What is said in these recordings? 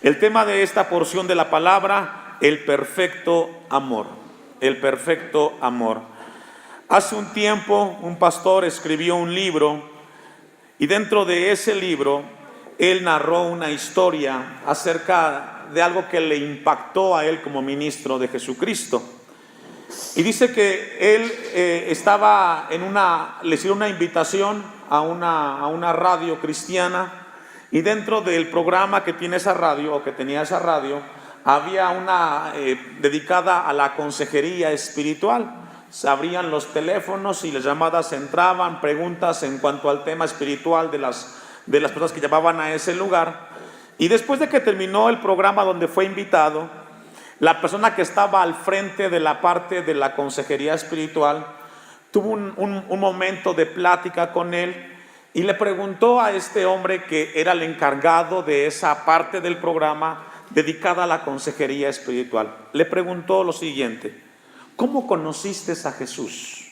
El tema de esta porción de la palabra, el perfecto amor. El perfecto amor. Hace un tiempo un pastor escribió un libro y dentro de ese libro él narró una historia acerca de algo que le impactó a él como ministro de Jesucristo. Y dice que él le hicieron una invitación a una radio cristiana, y dentro del programa que tiene esa radio, o que tenía esa radio, había una dedicada a la consejería espiritual. Se abrían los teléfonos y las llamadas entraban, preguntas en cuanto al tema espiritual de las personas que llamaban a ese lugar. Y después de que terminó el programa donde fue invitado, la persona que estaba al frente de la parte de la consejería espiritual tuvo un momento de plática con él y le preguntó a este hombre, que era el encargado de esa parte del programa dedicada a la consejería espiritual, le preguntó lo siguiente: ¿cómo conociste a Jesús?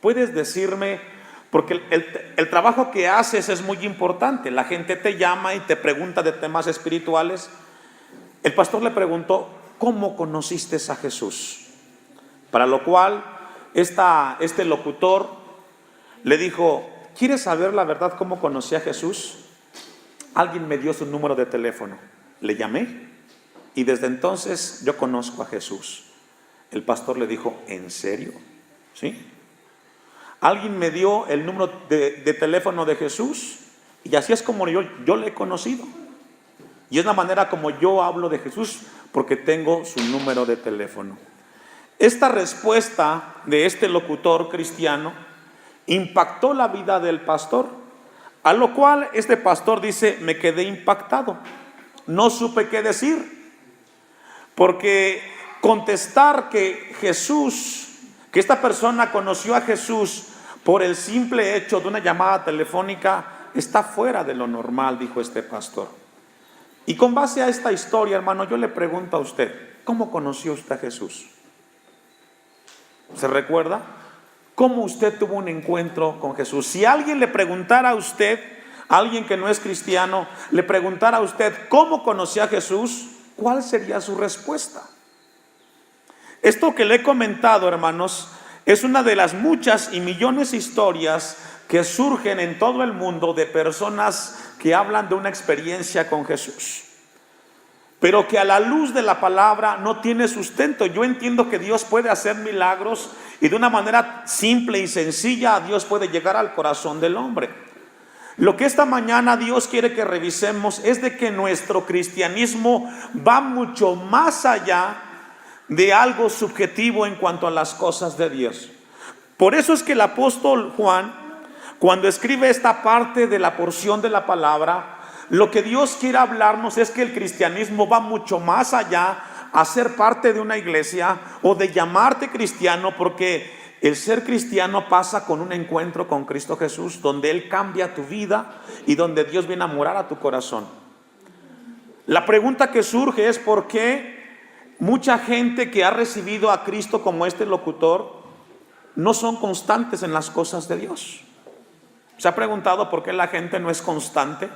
¿Puedes decirme? Porque el trabajo que haces es muy importante. La gente te llama y te pregunta de temas espirituales. El pastor le preguntó: ¿cómo conociste a Jesús? Para lo cual este locutor le dijo: ¿quieres saber la verdad cómo conocí a Jesús? Alguien me dio su número de teléfono, le llamé y desde entonces yo conozco a Jesús. El pastor le dijo: ¿en serio? ¿Sí? Alguien me dio el número de teléfono de Jesús y así es como yo le he conocido. Y es la manera como yo hablo de Jesús, porque tengo su número de teléfono. Esta respuesta de este locutor cristiano impactó la vida del pastor, a lo cual este pastor dice: me quedé impactado, no supe qué decir, porque contestar que esta persona conoció a Jesús por el simple hecho de una llamada telefónica está fuera de lo normal, dijo este pastor. Y con base a esta historia, hermano, yo le pregunto a usted: ¿cómo conoció usted a Jesús? ¿Se recuerda? ¿Cómo usted tuvo un encuentro con Jesús? Si alguien le preguntara a usted, alguien que no es cristiano, le preguntara a usted cómo conoció a Jesús, ¿cuál sería su respuesta? Esto que le he comentado, hermanos, es una de las muchas y millones de historias que surgen en todo el mundo de personas que hablan de una experiencia con Jesús, pero que a la luz de la palabra no tiene sustento. Yo entiendo que Dios puede hacer milagros y de una manera simple y sencilla Dios puede llegar al corazón del hombre. Lo que esta mañana Dios quiere que revisemos es de que nuestro cristianismo va mucho más allá de algo subjetivo en cuanto a las cosas de Dios. Por eso es que el apóstol Juan, cuando escribe esta parte de la porción de la palabra, lo que Dios quiere hablarnos es que el cristianismo va mucho más allá a ser parte de una iglesia o de llamarte cristiano, porque el ser cristiano pasa con un encuentro con Cristo Jesús, donde Él cambia tu vida y donde Dios viene a morar a tu corazón. La pregunta que surge es: ¿por qué mucha gente que ha recibido a Cristo como este locutor no son constantes en las cosas de Dios? ¿Se ha preguntado por qué la gente no es constante?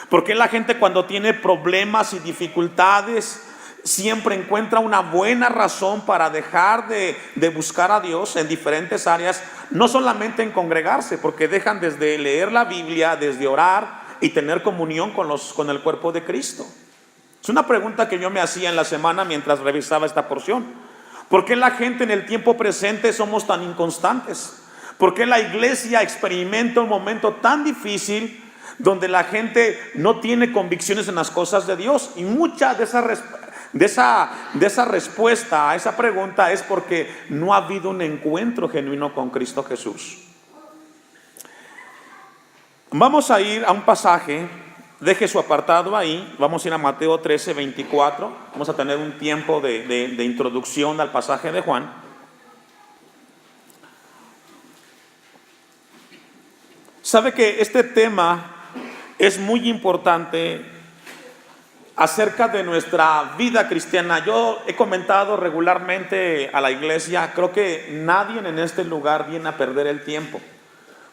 ¿Por qué la gente, cuando tiene problemas y dificultades, siempre encuentra una buena razón para dejar de buscar a Dios en diferentes áreas? No solamente en congregarse, porque dejan desde leer la Biblia, desde orar y tener comunión con el cuerpo de Cristo. Es una pregunta que yo me hacía en la semana mientras revisaba esta porción. ¿Por qué la gente en el tiempo presente somos tan inconstantes? ¿Por qué la iglesia experimenta un momento tan difícil donde la gente no tiene convicciones en las cosas de Dios? Y mucha de esa respuesta a esa pregunta es porque no ha habido un encuentro genuino con Cristo Jesús. Vamos a ir a un pasaje, deje su apartado ahí, vamos a ir a Mateo 13, 24, vamos a tener un tiempo de introducción al pasaje de Juan. Sabe que este tema es muy importante acerca de nuestra vida cristiana. Yo he comentado regularmente a la iglesia, creo que nadie en este lugar viene a perder el tiempo.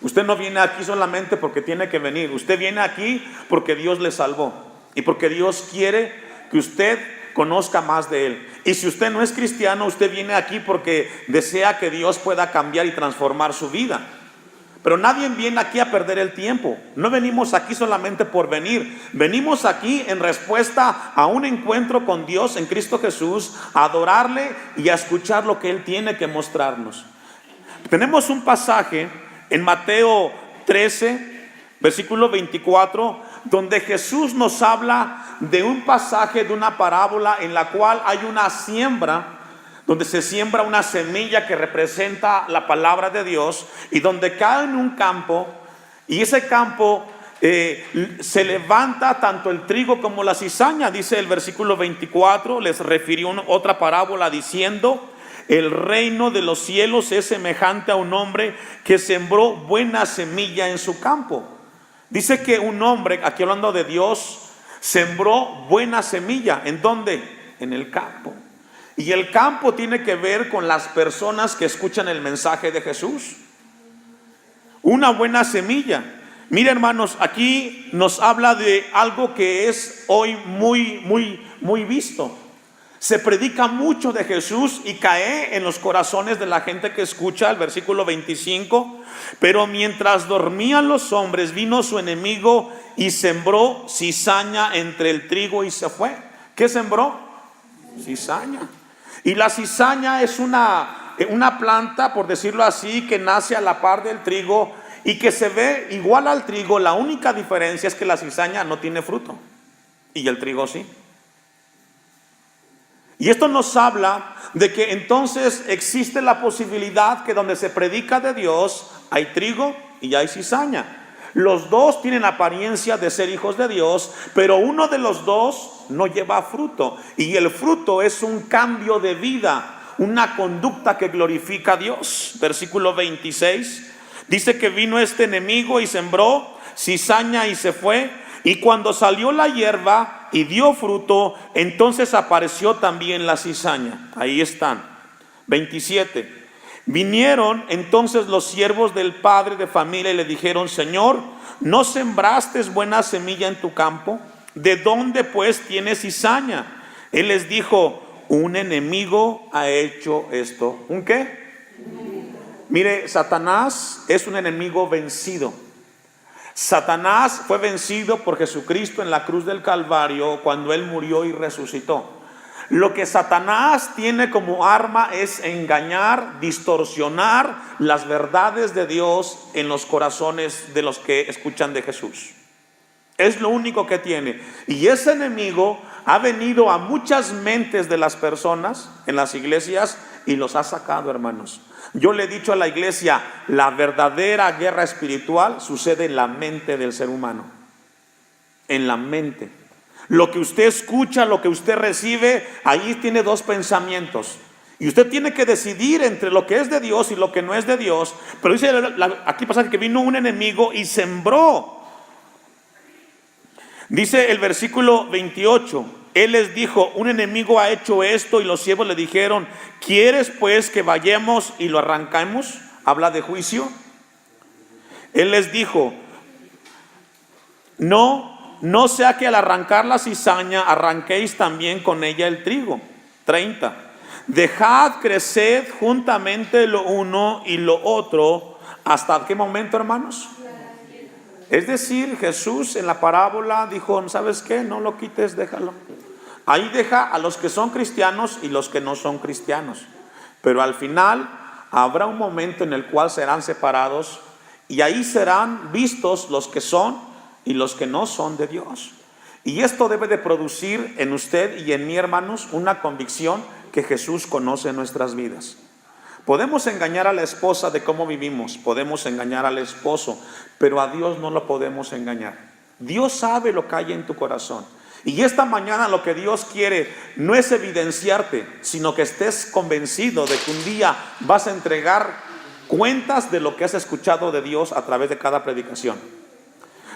Usted no viene aquí solamente porque tiene que venir, usted viene aquí porque Dios le salvó y porque Dios quiere que usted conozca más de Él. Y si usted no es cristiano, usted viene aquí porque desea que Dios pueda cambiar y transformar su vida. Pero nadie viene aquí a perder el tiempo. No venimos aquí solamente por venir. Venimos aquí en respuesta a un encuentro con Dios en Cristo Jesús, a adorarle y a escuchar lo que Él tiene que mostrarnos. Tenemos un pasaje en Mateo 13, versículo 24, donde Jesús nos habla de un pasaje, de una parábola en la cual hay una siembra, donde se siembra una semilla que representa la palabra de Dios, y donde cae en un campo, y ese campo se levanta tanto el trigo como la cizaña. Dice el versículo 24, les refirió otra parábola diciendo: el reino de los cielos es semejante a un hombre que sembró buena semilla en su campo. Dice que un hombre, aquí hablando de Dios, sembró buena semilla. ¿En dónde? En el campo. Y el campo tiene que ver con las personas que escuchan el mensaje de Jesús. Una buena semilla. Mira, hermanos, aquí nos habla de algo que es hoy muy visto. Se predica mucho de Jesús y cae en los corazones de la gente que escucha. El versículo 25: pero mientras dormían los hombres, vino su enemigo y sembró cizaña entre el trigo y se fue. ¿Qué sembró? Cizaña. Y la cizaña es una planta, por decirlo así, que nace a la par del trigo y que se ve igual al trigo. La única diferencia es que la cizaña no tiene fruto y el trigo sí. Y esto nos habla de que entonces existe la posibilidad que donde se predica de Dios hay trigo y hay cizaña. Los dos tienen apariencia de ser hijos de Dios, pero uno de los dos no lleva fruto. Y el fruto es un cambio de vida, una conducta que glorifica a Dios. Versículo 26 dice que vino este enemigo y sembró cizaña y se fue. Y cuando salió la hierba y dio fruto, entonces apareció también la cizaña. Ahí están. 27. Vinieron entonces los siervos del padre de familia y le dijeron: Señor, ¿no sembraste buena semilla en tu campo? ¿De dónde pues tienes cizaña? Él les dijo: un enemigo ha hecho esto. ¿Un qué? Mire, Satanás es un enemigo vencido. Satanás fue vencido por Jesucristo en la cruz del Calvario cuando Él murió y resucitó. Lo que Satanás tiene como arma es engañar, distorsionar las verdades de Dios en los corazones de los que escuchan de Jesús. Es lo único que tiene. Y ese enemigo ha venido a muchas mentes de las personas en las iglesias y los ha sacado, hermanos. Yo le he dicho a la iglesia, la verdadera guerra espiritual sucede en la mente del ser humano. En la mente. Lo que usted escucha, lo que usted recibe, ahí tiene dos pensamientos. Y usted tiene que decidir entre lo que es de Dios y lo que no es de Dios. Pero dice aquí pasa que vino un enemigo y sembró. Dice el versículo 28. Él les dijo: un enemigo ha hecho esto. Y los siervos le dijeron: ¿quieres pues que vayamos y lo arrancamos? Habla de juicio. Él les dijo: no sea que al arrancar la cizaña arranquéis también con ella el trigo. 30. Dejad crecer juntamente lo uno y lo otro. ¿Hasta qué momento, hermanos? Es decir, Jesús en la parábola dijo: ¿sabes qué? No lo quites, déjalo. Ahí deja a los que son cristianos y los que no son cristianos. Pero al final habrá un momento en el cual serán separados y ahí serán vistos los que son y los que no son de Dios. Y esto debe de producir en usted y en mí, hermanos, una convicción que Jesús conoce nuestras vidas. Podemos engañar a la esposa de cómo vivimos, podemos engañar al esposo, pero a Dios no lo podemos engañar. Dios sabe lo que hay en tu corazón. Y esta mañana lo que Dios quiere no es evidenciarte, sino que estés convencido de que un día vas a entregar cuentas de lo que has escuchado de Dios a través de cada predicación.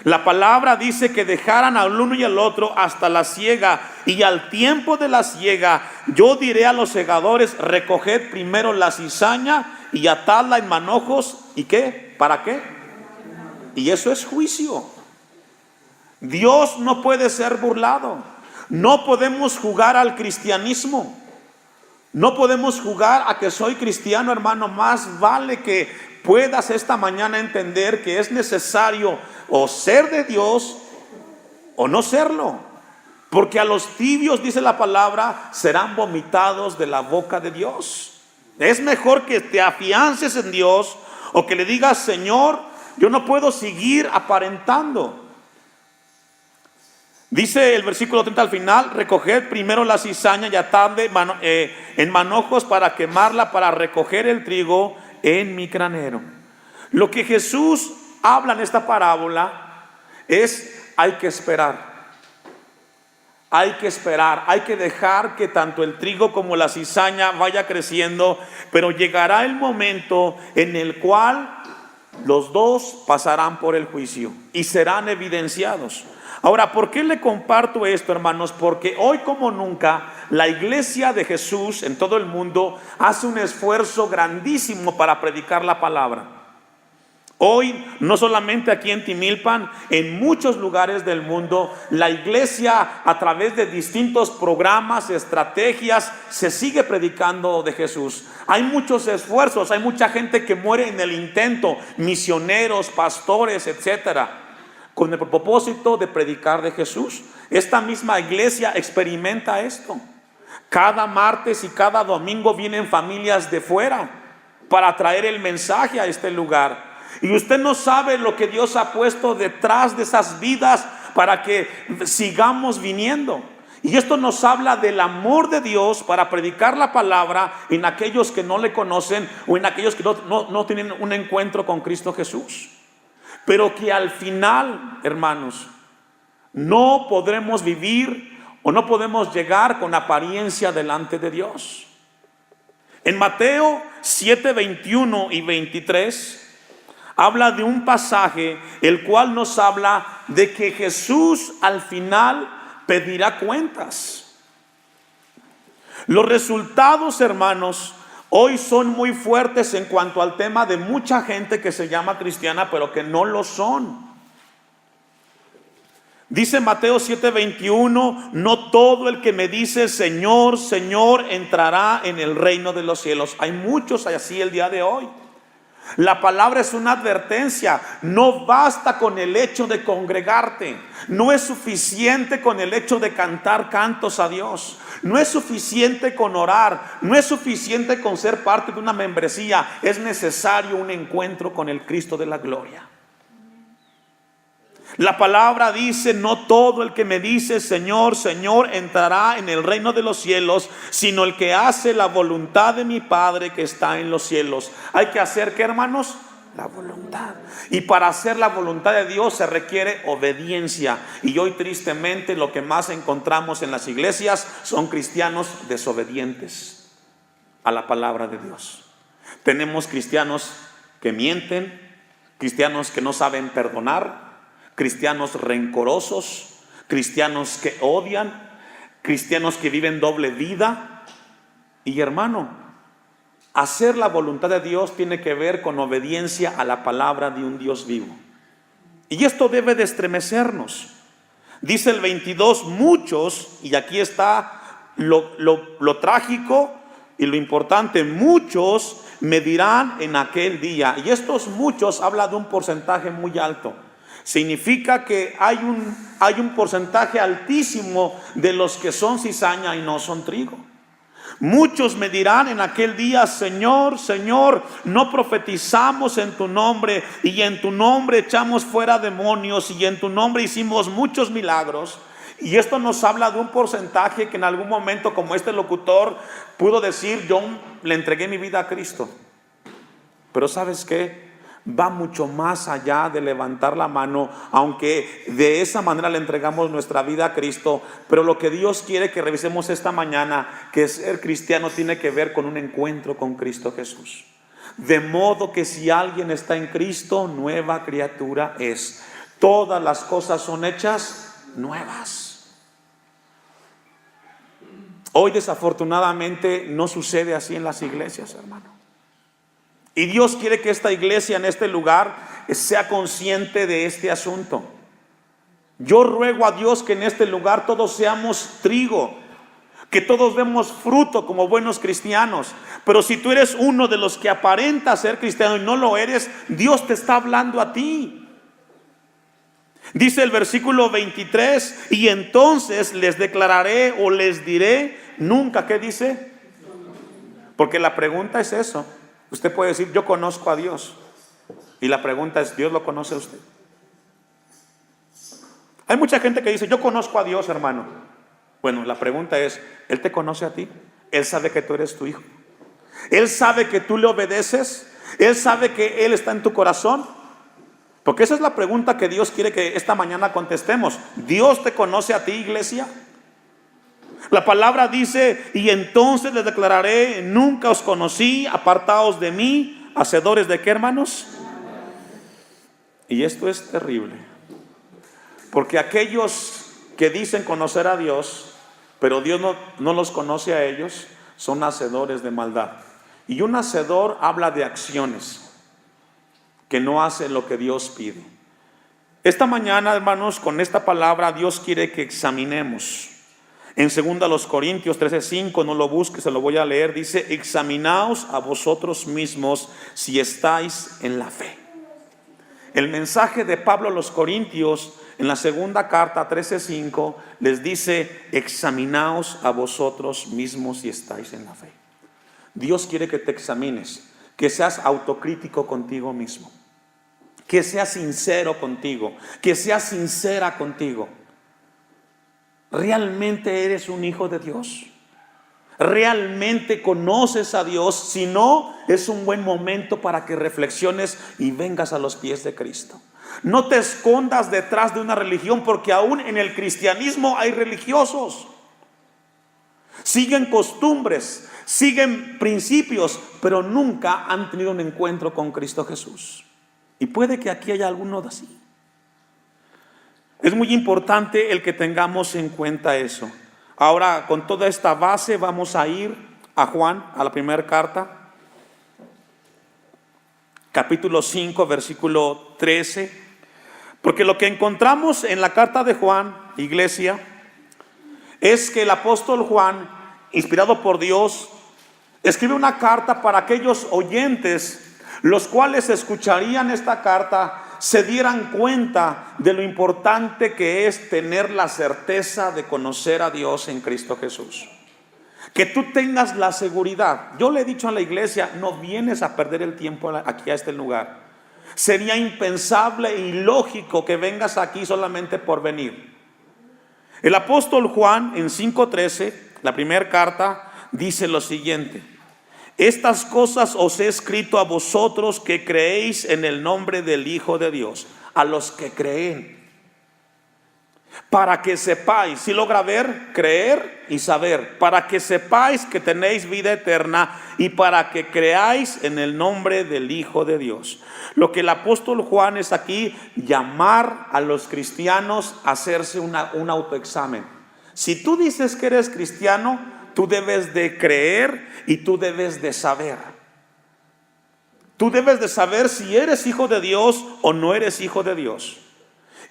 La palabra dice que dejaran al uno y al otro hasta la siega, y al tiempo de la siega yo diré a los segadores: recoged primero la cizaña y atadla en manojos. ¿Y qué? ¿Para qué? Y eso es juicio. Dios no puede ser burlado. No podemos jugar al cristianismo. No podemos jugar a que soy cristiano, hermano. Más vale que puedas esta mañana entender que es necesario o ser de Dios o no serlo. Porque a los tibios, dice la palabra, serán vomitados de la boca de Dios. Es mejor que te afiances en Dios o que le digas: Señor, yo no puedo seguir aparentando. Dice el versículo 30 al final: recoged primero la cizaña y atadle en manojos para quemarla, para recoger el trigo en mi granero. Lo que Jesús habla en esta parábola es: hay que esperar. Hay que esperar, hay que dejar que tanto el trigo como la cizaña vaya creciendo, pero llegará el momento en el cual los dos pasarán por el juicio y serán evidenciados. Ahora, ¿por qué le comparto esto, hermanos? Porque hoy como nunca la iglesia de Jesús en todo el mundo hace un esfuerzo grandísimo para predicar la palabra. Hoy, no solamente aquí en Timilpan, en muchos lugares del mundo, la iglesia a través de distintos programas, estrategias, se sigue predicando de Jesús. Hay muchos esfuerzos, hay mucha gente que muere en el intento, misioneros, pastores, etcétera, con el propósito de predicar de Jesús. Esta misma iglesia experimenta esto. Cada martes y cada domingo vienen familias de fuera para traer el mensaje a este lugar. Y usted no sabe lo que Dios ha puesto detrás de esas vidas para que sigamos viniendo. Y esto nos habla del amor de Dios para predicar la palabra en aquellos que no le conocen o en aquellos que no tienen un encuentro con Cristo Jesús. Pero que al final, hermanos, no podremos vivir o no podemos llegar con apariencia delante de Dios. En Mateo 7, 21 y 23 habla de un pasaje el cual nos habla de que Jesús al final pedirá cuentas. Los resultados, hermanos, hoy son muy fuertes en cuanto al tema de mucha gente que se llama cristiana pero que no lo son. Dice Mateo 7:21: no todo el que me dice Señor, Señor entrará en el reino de los cielos. Hay muchos así el día de hoy. La palabra es una advertencia. No basta con el hecho de congregarte. No es suficiente con el hecho de cantar cantos a Dios. No es suficiente con orar. No es suficiente con ser parte de una membresía. Es necesario un encuentro con el Cristo de la gloria. La palabra dice: no todo el que me dice Señor, Señor entrará en el reino de los cielos, sino el que hace la voluntad de mi Padre que está en los cielos. Hay que hacer, ¿qué, hermanos? La voluntad. Y para hacer la voluntad de Dios se requiere obediencia. Y hoy tristemente lo que más encontramos en las iglesias son cristianos desobedientes a la palabra de Dios. Tenemos cristianos que mienten, cristianos que no saben perdonar, cristianos rencorosos, cristianos que odian, cristianos que viven doble vida. Y hermano, hacer la voluntad de Dios tiene que ver con obediencia a la palabra de un Dios vivo. Y esto debe de estremecernos. Dice el 22, muchos, y aquí está lo trágico y lo importante: muchos me dirán en aquel día. Y estos muchos habla de un porcentaje muy alto. Significa que hay un porcentaje altísimo de los que son cizaña y no son trigo. Muchos me dirán en aquel día: Señor, Señor, no profetizamos en tu nombre, y en tu nombre echamos fuera demonios, y en tu nombre hicimos muchos milagros. Y esto nos habla de un porcentaje que en algún momento, como este locutor, pudo decir: yo le entregué mi vida a Cristo. Pero ¿sabes qué? Va mucho más allá de levantar la mano, aunque de esa manera le entregamos nuestra vida a Cristo. Pero lo que Dios quiere que revisemos esta mañana, que ser cristiano tiene que ver con un encuentro con Cristo Jesús. De modo que si alguien está en Cristo, nueva criatura es. Todas las cosas son hechas nuevas. Hoy desafortunadamente no sucede así en las iglesias, hermano. Y Dios quiere que esta iglesia en este lugar sea consciente de este asunto. Yo ruego a Dios que en este lugar todos seamos trigo, que todos demos fruto como buenos cristianos. Pero si tú eres uno de los que aparenta ser cristiano y no lo eres, Dios te está hablando a ti. Dice el versículo 23, y entonces les declararé o les diré nunca. ¿Qué dice? Porque la pregunta es eso. Usted puede decir, yo conozco a Dios. Y la pregunta es, ¿Dios lo conoce a usted? Hay mucha gente que dice, yo conozco a Dios, hermano. Bueno, la pregunta es, ¿Él te conoce a ti? ¿Él sabe que tú eres tu hijo? ¿Él sabe que tú le obedeces? ¿Él sabe que Él está en tu corazón? Porque esa es la pregunta que Dios quiere que esta mañana contestemos. ¿Dios te conoce a ti, iglesia? La palabra dice, y entonces les declararé, nunca os conocí, apartaos de mí, hacedores de ¿qué, hermanos? Y esto es terrible, porque aquellos que dicen conocer a Dios, pero Dios no los conoce a ellos, son hacedores de maldad. Y un hacedor habla de acciones que no hace lo que Dios pide. Esta mañana, hermanos, con esta palabra Dios quiere que examinemos. En 2 Corintios 13:5, no lo busque, se lo voy a leer. Dice, examinaos a vosotros mismos si estáis en la fe. El mensaje de Pablo a los Corintios en la segunda carta 13:5 les dice, examinaos a vosotros mismos si estáis en la fe. Dios quiere que te examines, que seas autocrítico contigo mismo, que seas sincero contigo, que seas sincera contigo. ¿Realmente eres un hijo de Dios? ¿Realmente conoces a Dios? Si no, es un buen momento para que reflexiones y vengas a los pies de Cristo. No te escondas detrás de una religión, porque aún en el cristianismo hay religiosos. Siguen costumbres, siguen principios, pero nunca han tenido un encuentro con Cristo Jesús. Y puede que aquí haya alguno de así. Es muy importante el que tengamos en cuenta eso. Ahora, con toda esta base, vamos a ir a Juan, a la primera carta, capítulo 5, versículo 13. Porque lo que encontramos en la carta de Juan, iglesia, es que el apóstol Juan, inspirado por Dios, escribe una carta para aquellos oyentes, los cuales escucharían esta carta, se dieran cuenta de lo importante que es tener la certeza de conocer a Dios en Cristo Jesús. Que tú tengas la seguridad. Yo le he dicho a la iglesia, no vienes a perder el tiempo aquí a este lugar. Sería impensable e ilógico que vengas aquí solamente por venir. El apóstol Juan en 5:13, la primera carta, dice lo siguiente: estas cosas os he escrito a vosotros que creéis en el nombre del Hijo de Dios, a los que creen, para que sepáis, si logra ver, creer y saber, para que sepáis que tenéis vida eterna y para que creáis en el nombre del Hijo de Dios. Lo que el apóstol Juan es aquí, llamar a los cristianos a hacerse un autoexamen. Si tú dices que eres cristiano, tú debes de creer y tú debes de saber. Tú debes de saber si eres hijo de Dios o no eres hijo de Dios.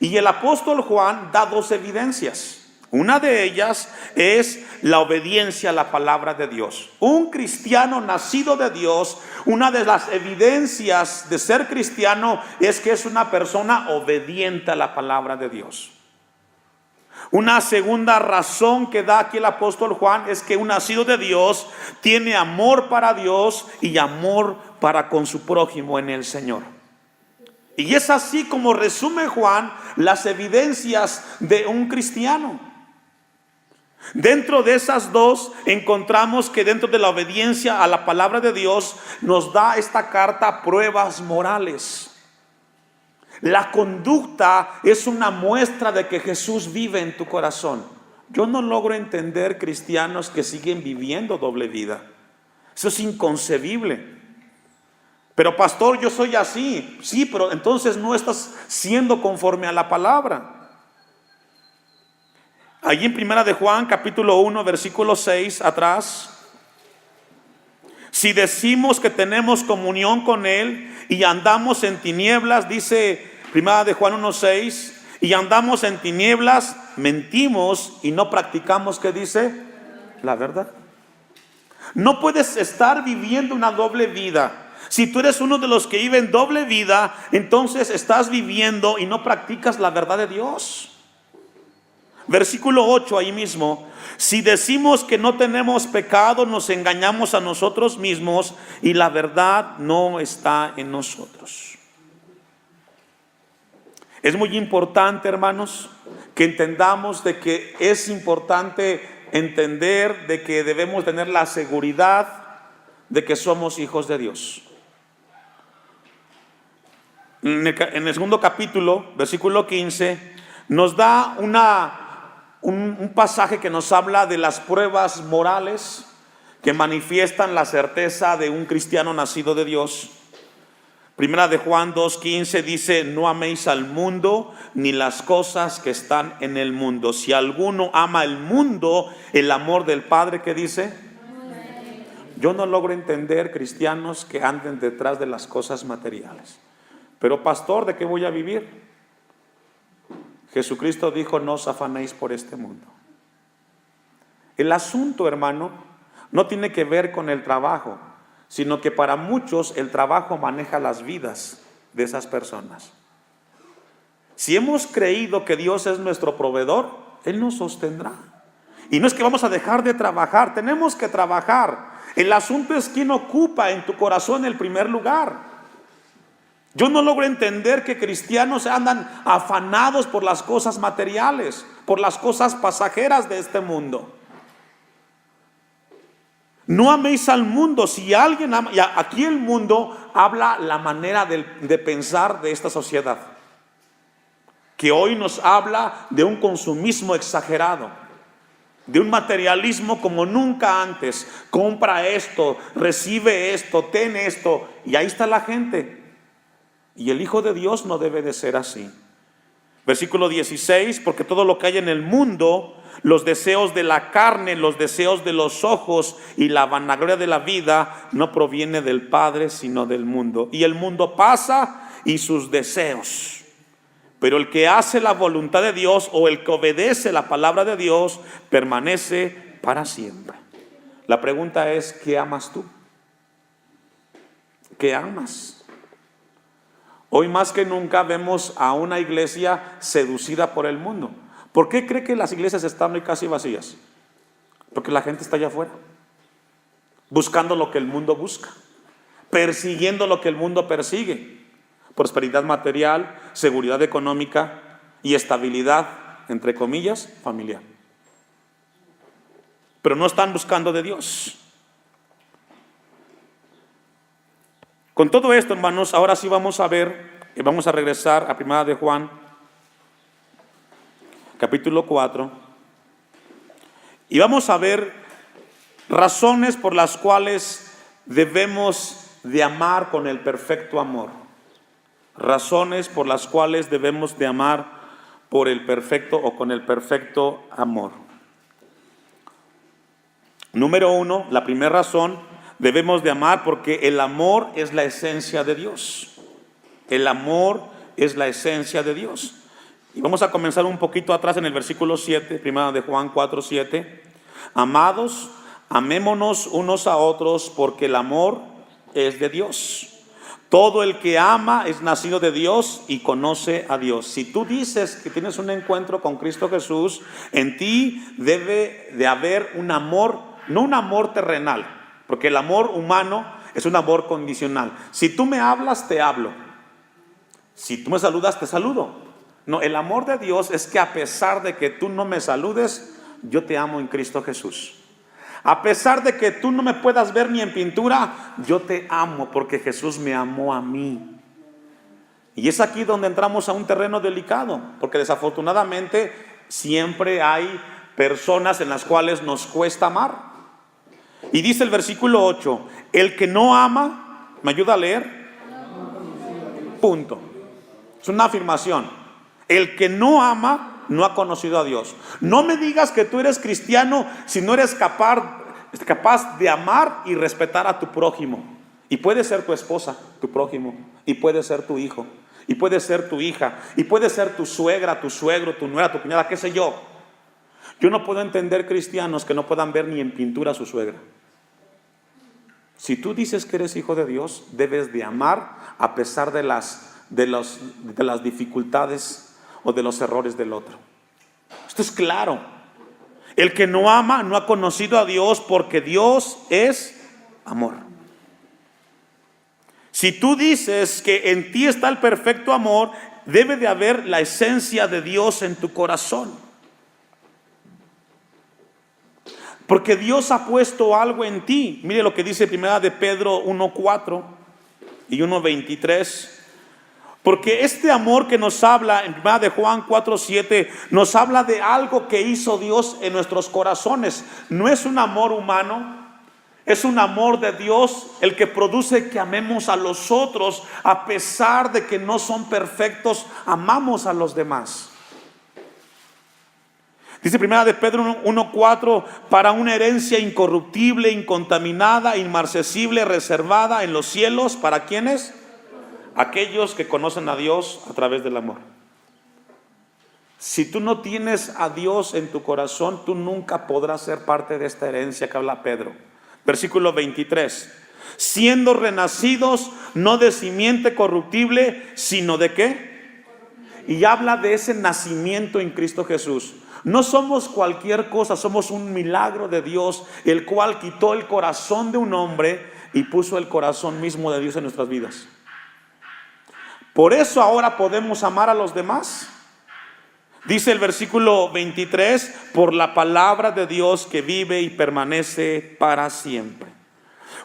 Y el apóstol Juan da dos evidencias. Una de ellas es la obediencia a la palabra de Dios. Un cristiano nacido de Dios, una de las evidencias de ser cristiano es que es una persona obediente a la palabra de Dios. Una segunda razón que da aquí el apóstol Juan es que un nacido de Dios tiene amor para Dios y amor para con su prójimo en el Señor. Y es así como resume Juan las evidencias de un cristiano. Dentro de esas dos encontramos que dentro de la obediencia a la palabra de Dios nos da esta carta pruebas morales. La conducta es una muestra de que Jesús vive en tu corazón. Yo no logro entender cristianos que siguen viviendo doble vida. Eso es inconcebible. Pero pastor, yo soy así. Sí, pero entonces no estás siendo conforme a la palabra. Allí en primera de Juan, capítulo 1, versículo 6, atrás. Si decimos que tenemos comunión con Él y andamos en tinieblas, dice primera de Juan 1:6, y andamos en tinieblas, mentimos y no practicamos, ¿qué dice? La verdad. No puedes estar viviendo una doble vida. Si tú eres uno de los que viven doble vida, entonces estás viviendo y no practicas la verdad de Dios. Versículo 8 ahí mismo: si decimos que no tenemos pecado, nos engañamos a nosotros mismos y la verdad no está en nosotros. Es muy importante, hermanos, que entendamos de que es importante entender de que debemos tener la seguridad de que somos hijos de Dios. En el segundo capítulo, versículo 15, nos da un pasaje que nos habla de las pruebas morales que manifiestan la certeza de un cristiano nacido de Dios. Primera de Juan 2:15 dice: no améis al mundo ni las cosas que están en el mundo. Si alguno ama el mundo, el amor del Padre, ¿qué dice? Yo no logro entender cristianos que anden detrás de las cosas materiales. Pero pastor, ¿de qué voy a vivir? Jesucristo dijo: no os afanéis por este mundo. El asunto, hermano, no tiene que ver con el trabajo, sino que para muchos el trabajo maneja las vidas de esas personas. Si hemos creído que Dios es nuestro proveedor, Él nos sostendrá. Y no es que vamos a dejar de trabajar, tenemos que trabajar. El asunto es quién ocupa en tu corazón el primer lugar. Yo no logro entender que cristianos andan afanados por las cosas materiales, por las cosas pasajeras de este mundo. No améis al mundo. Si alguien ama, y aquí el mundo habla la manera de pensar de esta sociedad, que hoy nos habla de un consumismo exagerado, de un materialismo como nunca antes. Compra esto, recibe esto, ten esto, y ahí está la gente. Y el Hijo de Dios no debe de ser así. Versículo 16: porque todo lo que hay en el mundo, los deseos de la carne, los deseos de los ojos y la vanagloria de la vida, no proviene del Padre, sino del mundo. Y el mundo pasa y sus deseos, pero el que hace la voluntad de Dios, o el que obedece la palabra de Dios, permanece para siempre. La pregunta es: ¿qué amas tú? ¿Qué amas? Hoy más que nunca vemos a una iglesia seducida por el mundo. ¿Por qué cree que las iglesias están hoy casi vacías? Porque la gente está allá afuera, buscando lo que el mundo busca, persiguiendo lo que el mundo persigue: prosperidad material, seguridad económica y estabilidad, entre comillas, familiar. Pero no están buscando de Dios. Con todo esto, hermanos, ahora sí vamos a ver, vamos a regresar a Primera de Juan, capítulo 4, y vamos a ver razones por las cuales debemos de amar con el perfecto amor. Razones por las cuales debemos de amar por el perfecto o con el perfecto amor. Número 1, la primera razón: debemos de amar porque el amor es la esencia de Dios. El amor es la esencia de Dios. Y vamos a comenzar un poquito atrás en el versículo 7, Primera de Juan 4:7. Amados, amémonos unos a otros, porque el amor es de Dios. Todo el que ama es nacido de Dios y conoce a Dios. Si tú dices que tienes un encuentro con Cristo Jesús, en ti debe de haber un amor, no un amor terrenal, porque el amor humano es un amor condicional. Si tú me hablas, te hablo. Si tú me saludas, te saludo. No, el amor de Dios es que a pesar de que tú no me saludes, yo te amo en Cristo Jesús. A pesar de que tú no me puedas ver ni en pintura, yo te amo porque Jesús me amó a mí. Y es aquí donde entramos a un terreno delicado, porque desafortunadamente siempre hay personas en las cuales nos cuesta amar. Y dice el versículo 8: el que no ama, ¿me ayuda a leer? Punto. Es una afirmación. El que no ama no ha conocido a Dios. No me digas que tú eres cristiano si no eres capaz de amar y respetar a tu prójimo. Y puede ser tu esposa, tu prójimo, y puede ser tu hijo, y puede ser tu hija, y puede ser tu suegra, tu suegro, tu nuera, tu cuñada, qué sé yo. Yo no puedo entender cristianos que no puedan ver ni en pintura a su suegra. Si tú dices que eres hijo de Dios, debes de amar a pesar de las dificultades o de los errores del otro. Esto es claro. El que no ama no ha conocido a Dios, porque Dios es amor. Si tú dices que en ti está el perfecto amor, debe de haber la esencia de Dios en tu corazón. Porque Dios ha puesto algo en ti. Mire lo que dice 1 de Pedro 1:4 y 1:23. Porque este amor que nos habla en 1 de Juan 4:7 nos habla de algo que hizo Dios en nuestros corazones. No es un amor humano, es un amor de Dios el que produce que amemos a los otros. A pesar de que no son perfectos, amamos a los demás. Dice 1 de Pedro 1:4, para una herencia incorruptible, incontaminada, inmarcesible, reservada en los cielos. ¿Para quiénes? Aquellos que conocen a Dios a través del amor. Si tú no tienes a Dios en tu corazón, tú nunca podrás ser parte de esta herencia que habla Pedro. Versículo 23. Siendo renacidos no de simiente corruptible, sino de ¿qué? Y habla de ese nacimiento en Cristo Jesús. No somos cualquier cosa, somos un milagro de Dios, el cual quitó el corazón de un hombre y puso el corazón mismo de Dios en nuestras vidas. Por eso ahora podemos amar a los demás. Dice el versículo 23, por la palabra de Dios que vive y permanece para siempre.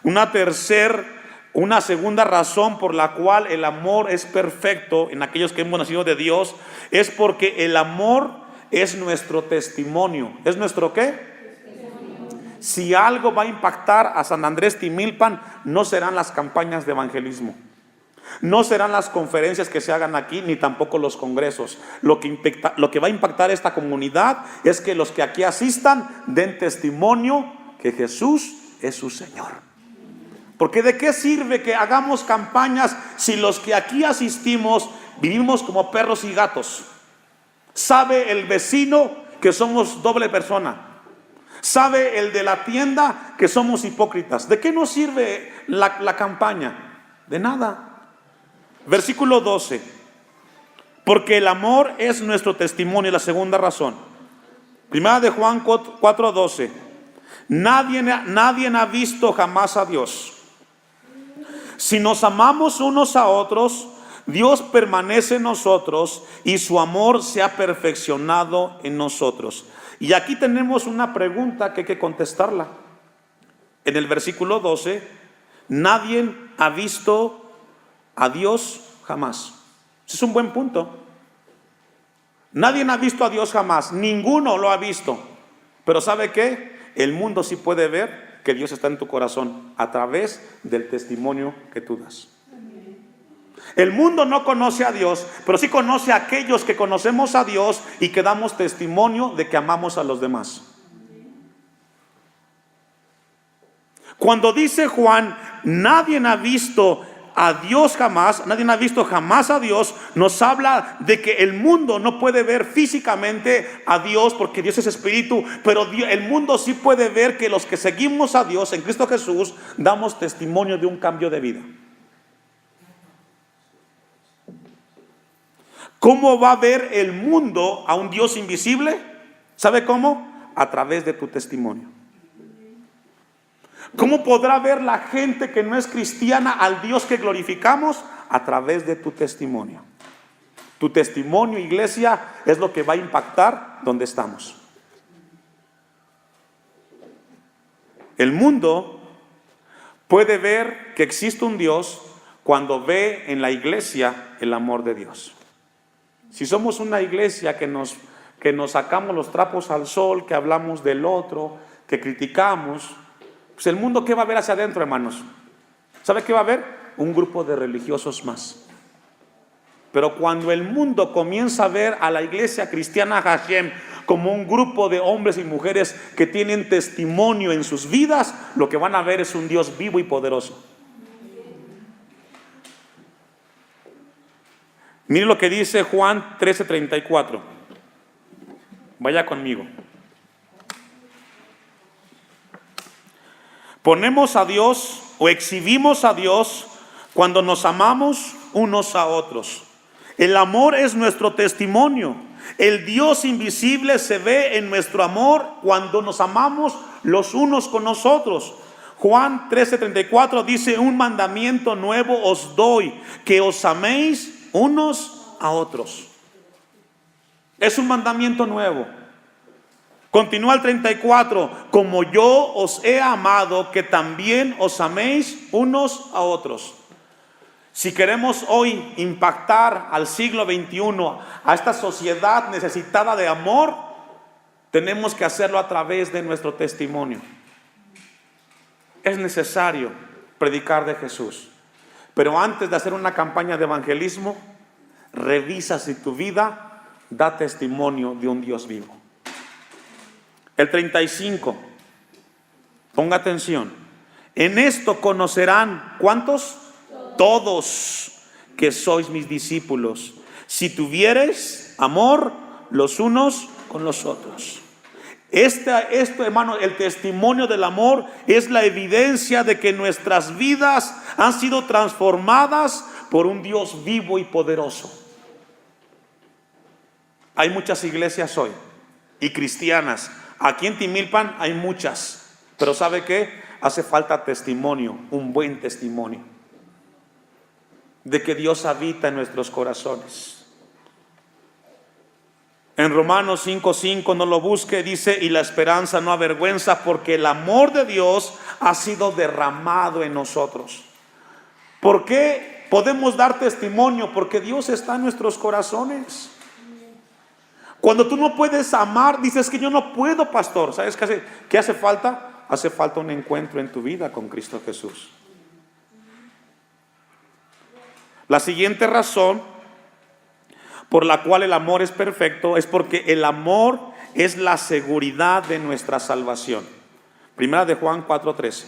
Una segunda razón por la cual el amor es perfecto en aquellos que hemos nacido de Dios, es porque el amor es nuestro testimonio. ¿Es nuestro qué? Si algo va a impactar a San Andrés Timilpan, no serán las campañas de evangelismo, no serán las conferencias que se hagan aquí, ni tampoco los congresos. Lo que va a impactar esta comunidad es que los que aquí asistan den testimonio que Jesús es su Señor. Porque ¿de qué sirve que hagamos campañas si los que aquí asistimos vivimos como perros y gatos? Sabe el vecino que somos doble persona. Sabe el de la tienda que somos hipócritas. ¿De qué nos sirve la campaña? De nada. Versículo 12. Porque el amor es nuestro testimonio. La segunda razón. 1 de Juan 4:12. Nadie ha visto jamás a Dios. Si nos amamos unos a otros, Dios permanece en nosotros y su amor se ha perfeccionado en nosotros. Y aquí tenemos una pregunta que hay que contestarla. En el versículo 12, nadie ha visto a Dios jamás. Ese es un buen punto. Nadie ha visto a Dios jamás, ninguno lo ha visto. Pero ¿sabe qué? El mundo sí puede ver que Dios está en tu corazón a través del testimonio que tú das. El mundo no conoce a Dios, pero sí conoce a aquellos que conocemos a Dios y que damos testimonio de que amamos a los demás. Cuando dice Juan, nadie ha visto a Dios jamás, nadie ha visto jamás a Dios, nos habla de que el mundo no puede ver físicamente a Dios porque Dios es espíritu, pero el mundo sí puede ver que los que seguimos a Dios en Cristo Jesús damos testimonio de un cambio de vida. ¿Cómo va a ver el mundo a un Dios invisible? ¿Sabe cómo? A través de tu testimonio. ¿Cómo podrá ver la gente que no es cristiana al Dios que glorificamos? A través de tu testimonio. Tu testimonio, iglesia, es lo que va a impactar donde estamos. El mundo puede ver que existe un Dios cuando ve en la iglesia el amor de Dios. Si somos una iglesia que nos sacamos los trapos al sol, que hablamos del otro, que criticamos, pues el mundo, ¿qué va a ver hacia adentro, hermanos? ¿Sabe qué va a ver? Un grupo de religiosos más. Pero cuando el mundo comienza a ver a la iglesia cristiana Hashem como un grupo de hombres y mujeres que tienen testimonio en sus vidas, lo que van a ver es un Dios vivo y poderoso. Mire lo que dice Juan 13:34. Vaya conmigo. Ponemos a Dios o exhibimos a Dios cuando nos amamos unos a otros. El amor es nuestro testimonio. El Dios invisible se ve en nuestro amor cuando nos amamos los unos con nosotros. Juan 13:34 dice: un mandamiento nuevo os doy, que os améis unos a otros. Es un mandamiento nuevo. Continúa el 34: como yo os he amado, que también os améis unos a otros. Si queremos hoy impactar al siglo XXI, a esta sociedad necesitada de amor, tenemos que hacerlo a través de nuestro testimonio. Es necesario predicar de Jesús, pero antes de hacer una campaña de evangelismo, revisa si tu vida da testimonio de un Dios vivo. El 35, ponga atención: en esto conocerán, ¿cuántos? Todos que sois mis discípulos, si tuviereis amor los unos con los otros. Esto, hermano, el testimonio del amor es la evidencia de que nuestras vidas han sido transformadas por un Dios vivo y poderoso. Hay muchas iglesias hoy y cristianas. Aquí en Timilpan hay muchas, pero ¿sabe qué? Hace falta testimonio, un buen testimonio de que Dios habita en nuestros corazones. En Romanos 5:5, no lo busque, dice: y la esperanza no avergüenza, porque el amor de Dios ha sido derramado en nosotros. ¿Por qué podemos dar testimonio? Porque Dios está en nuestros corazones. Cuando tú no puedes amar, dices que yo no puedo, pastor. ¿Sabes qué hace falta? Hace falta un encuentro en tu vida con Cristo Jesús. La siguiente razón por la cual el amor es perfecto es porque el amor es la seguridad de nuestra salvación. Primera de Juan 4:13.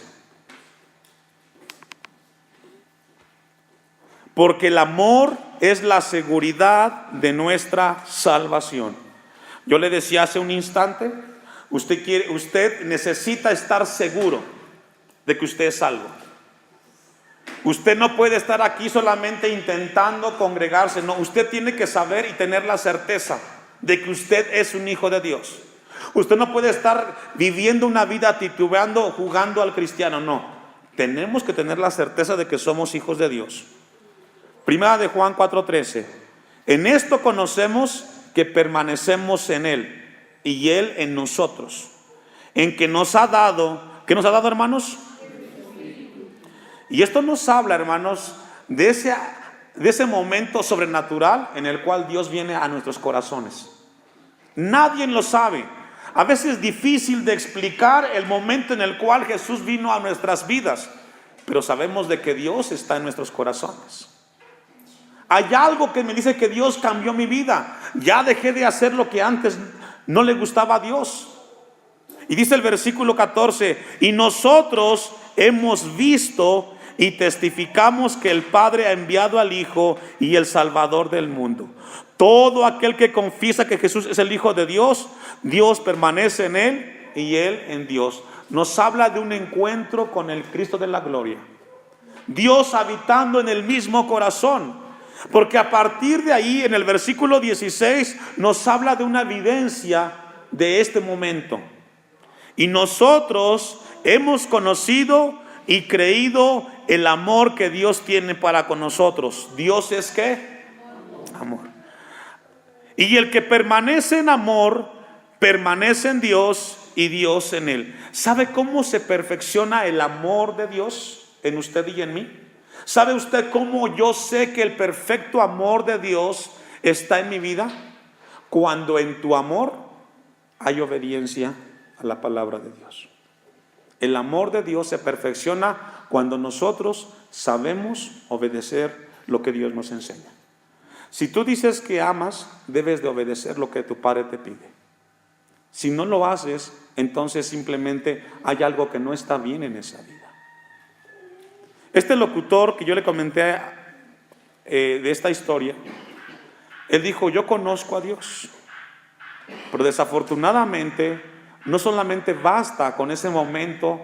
Porque el amor es la seguridad de nuestra salvación. Yo le decía hace un instante, usted necesita estar seguro de que usted es salvo. Usted no puede estar aquí solamente intentando congregarse. No, usted tiene que saber y tener la certeza de que usted es un hijo de Dios. Usted no puede estar viviendo una vida titubeando, jugando al cristiano. No, tenemos que tener la certeza de que somos hijos de Dios. Primera de Juan 4:13. En esto conocemos que permanecemos en Él y Él en nosotros, en que nos ha dado, ¿qué nos ha dado, hermanos? Y esto nos habla, hermanos, de ese momento sobrenatural en el cual Dios viene a nuestros corazones. Nadie lo sabe. A veces es difícil de explicar el momento en el cual Jesús vino a nuestras vidas, pero sabemos de que Dios está en nuestros corazones. Hay algo que me dice que Dios cambió mi vida. Ya dejé de hacer lo que antes no le gustaba a Dios. Y dice el versículo 14: y nosotros hemos visto y testificamos que el Padre ha enviado al Hijo y el Salvador del mundo. Todo aquel que confiesa que Jesús es el Hijo de Dios, Dios permanece en Él y Él en Dios. Nos habla de un encuentro con el Cristo de la gloria. Dios habitando en el mismo corazón. Porque a partir de ahí, en el versículo 16, nos habla de una evidencia de este momento. Y nosotros hemos conocido y creído el amor que Dios tiene para con nosotros. ¿Dios es qué? Amor. Y el que permanece en amor, permanece en Dios y Dios en él. ¿Sabe cómo se perfecciona el amor de Dios en usted y en mí? ¿Sabe usted cómo yo sé que el perfecto amor de Dios está en mi vida? Cuando en tu amor hay obediencia a la palabra de Dios. El amor de Dios se perfecciona cuando nosotros sabemos obedecer lo que Dios nos enseña. Si tú dices que amas, debes de obedecer lo que tu Padre te pide. Si no lo haces, entonces simplemente hay algo que no está bien en esa vida. Este locutor que yo le comenté de esta historia, Él dijo, yo conozco a Dios. Pero desafortunadamente, no solamente basta con ese momento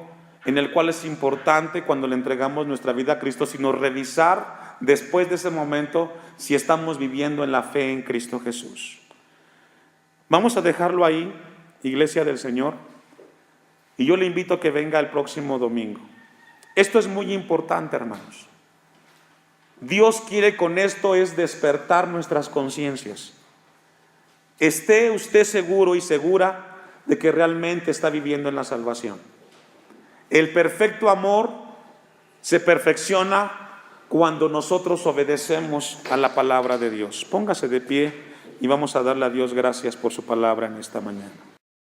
en el cual es importante cuando le entregamos nuestra vida a Cristo, sino revisar después de ese momento si estamos viviendo en la fe en Cristo Jesús. Vamos a dejarlo ahí, Iglesia del Señor, y yo le invito a que venga el próximo domingo. Esto es muy importante, hermanos. Dios quiere con esto es despertar nuestras conciencias. Esté usted seguro y segura de que realmente está viviendo en la salvación. El perfecto amor se perfecciona cuando nosotros obedecemos a la palabra de Dios. Póngase de pie y vamos a darle a Dios gracias por su palabra en esta mañana.